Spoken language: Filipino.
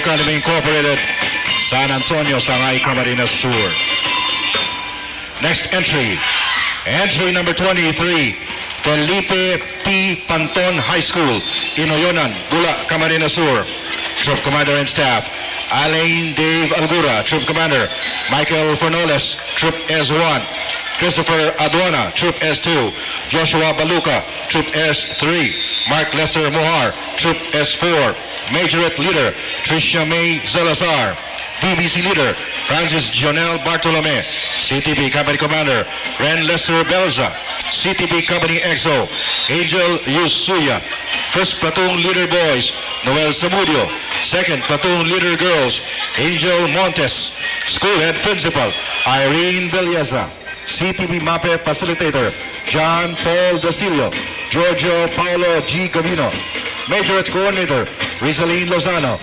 Academy Incorporated, San Antonio, Sangay, Camarines Sur. Next entry, entry number 23, Felipe P. Panton High School, Inoyonan, Bula, Camarines Sur. Troop Commander and Staff, Alain Dave Algura, Troop Commander, Michael Fornoles, Troop S1, Christopher Aduana, Troop S2, Joshua Baluca, Troop S3, Mark Lesser Mohar, Troop S4, Majorette Leader, Tricia May Salazar, DBC Leader, Francis Jonel Bartolome, CTP Company Commander, Ren Lesser Belza, CTP Company EXO, Angel Yusuya, First Platoon Leader Boys, Noel Samudio, Second Platoon Leader Girls, Angel Montes, School Head Principal, Irene Belleza, CTP MAPE Facilitator, John Paul Dasilio, Giorgio Paolo G. Gavino, Majorette Coordinator, Rizaline Lozano,